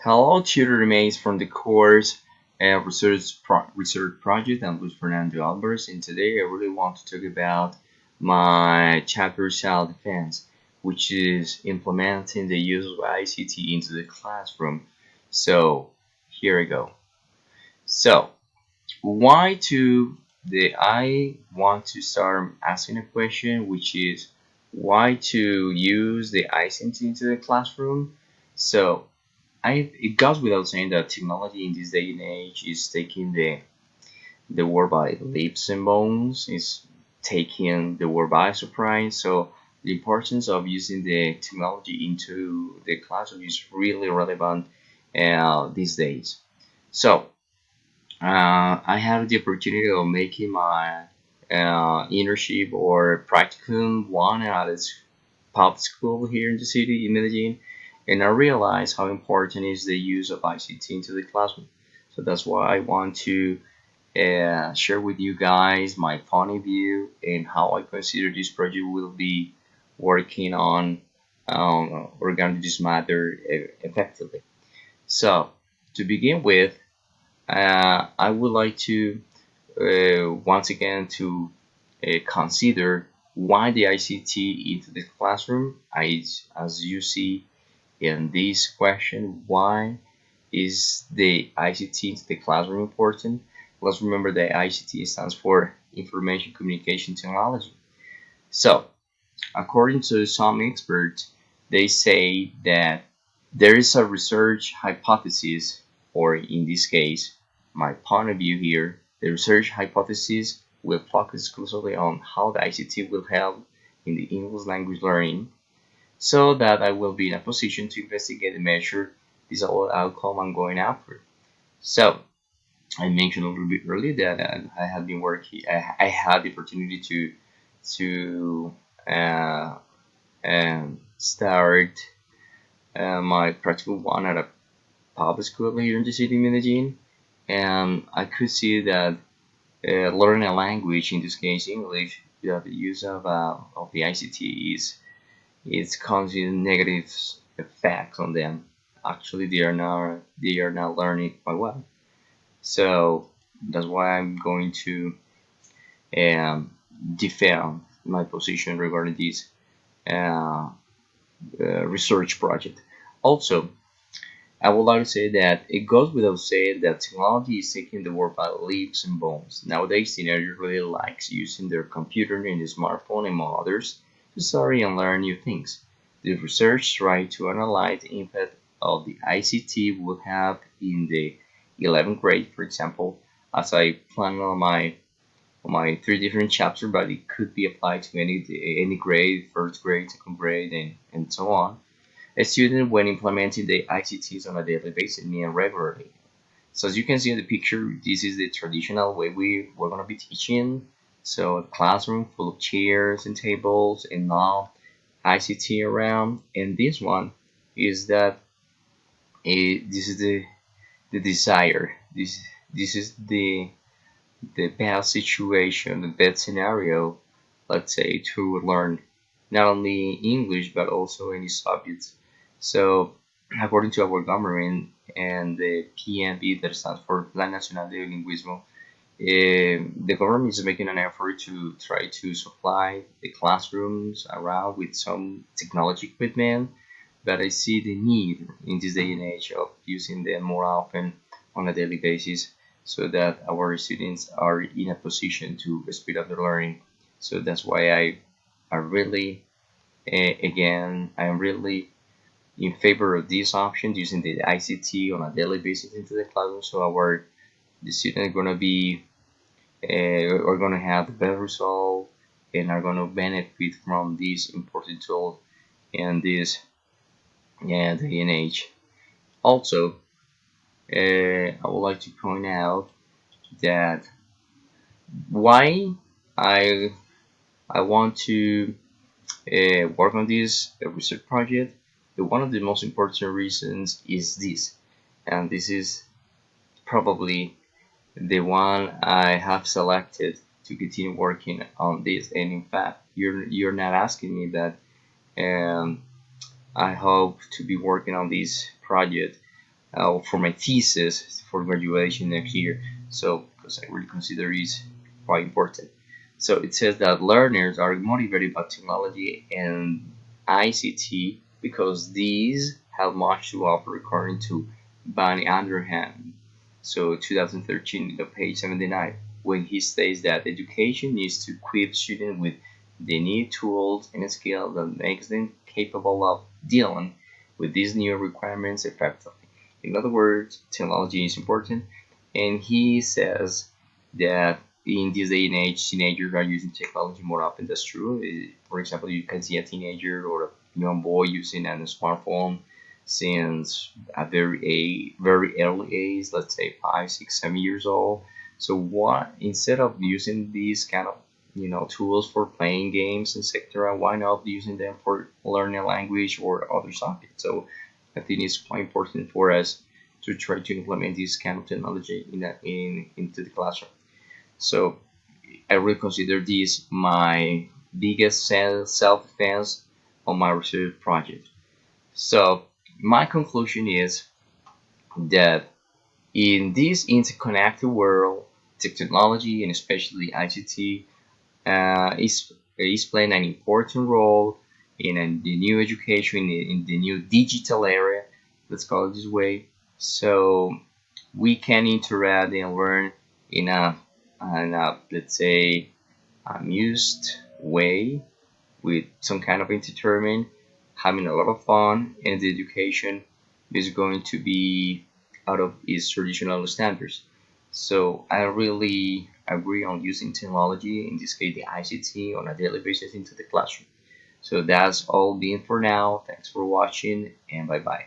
Hello, tutor remains from the course research project. I'm Luis Fernando Alvarez, and today I really want to talk about my chapter self defense, which is implementing the use of ICT into the classroom. So here I go. So why to the I want to start asking a question, which is why to use the ICT into the classroom. So it goes without saying that technology in this day and age is taking the world by leaps and bounds. It's taking the world by surprise. So the importance of using the technology into the classroom is really relevant these days. So I have the opportunity of making my internship or practicum one at a public school here in the city in Medellin, and I realized how important is the use of ICT into the classroom. So that's why I want to share with you guys my point of view and how I consider this project will be working on organic this matter effectively. So to begin with, I would like to once again to consider why the ICT into the classroom. As you see in this question, why is the ICT into the classroom important? Let's remember that ICT stands for Information Communication Technology. So, according to some experts, they say that there is a research hypothesis, or in this case, my point of view here, the research hypothesis will focus exclusively on how the ICT will help in the English language learning so that I will be in a position to investigate and measure this all outcome I'm going after. So, I mentioned a little bit earlier that I have been working, I had the opportunity to uh, start my practical one at a public school here in the city of Medellin, and I could see that learning a language, in this case English, without the use of the ICT is causing negative effects on them. Actually, they are not learning quite well. So that's why I'm going to um, defend my position regarding this uh, research project. Also, I would like to say that it goes without saying that technology is taking the world by leaps and bounds. Nowadays, teenagers really likes using their computer and smartphone, among others, to study and learn new things. The research tried to analyze the impact of the ICT will have in the 11th grade, for example, as I plan on my three different chapters, but it could be applied to any grade, first grade, second grade, and so on. A student, when implementing the ICTs on a daily basis, mean regularly. So as you can see in the picture, this is the traditional way we're going to be teaching. So a classroom full of chairs and tables and now ICT around. And this one is that this is the desire. This is the best situation, the best scenario, let's say, to learn not only English but also any subjects. So, according to our government and the PNB, that stands for Plan Nacional de Bilingüismo, the government is making an effort to try to supply the classrooms around with some technology equipment. But I see the need in this day and age of using them more often on a daily basis so that our students are in a position to speed up their learning. So that's why I really, again, I'm really in favor of this option using the ICT on a daily basis into the classroom. So the students are gonna be are gonna have the best result and are gonna benefit from this important tool and this day and age. Also, I would like to point out that why I I want to work on this research project. One of the most important reasons is this, and this is probably the one I have selected to continue working on this. And in fact, you're not asking me that. I hope to be working on this project for my thesis for graduation next year. So, because I really consider it's quite important. So it says that learners are motivated by technology and ICT because these have much to offer, according to Bunny Underhand. So 2013, the page 79, when he states that education needs to equip students with the new tools and skills that makes them capable of dealing with these new requirements effectively. In other words, technology is important, and he says that in this day and age, teenagers are using technology more often. That's true. For example, you can see a teenager or a young boy using a smartphone since a very early age, let's say 5, 6, 7 years old. So what instead of using these kind of tools for playing games, etc., why not using them for learning a language or other subjects? So I think it's quite important for us to try to implement this kind of technology into the classroom. So I really consider this my biggest self defense on my research project. So my conclusion is that in this interconnected world, technology and especially ICT is playing an important role in the new education in the new digital era. Let's call it this way. So we can interact and learn in a let's say amused way with some kind of entertainment, having a lot of fun, and the education is going to be out of its traditional standards. So I really agree on using technology, in this case the ICT, on a daily basis into the classroom. So that's all been for now. Thanks for watching, and bye bye.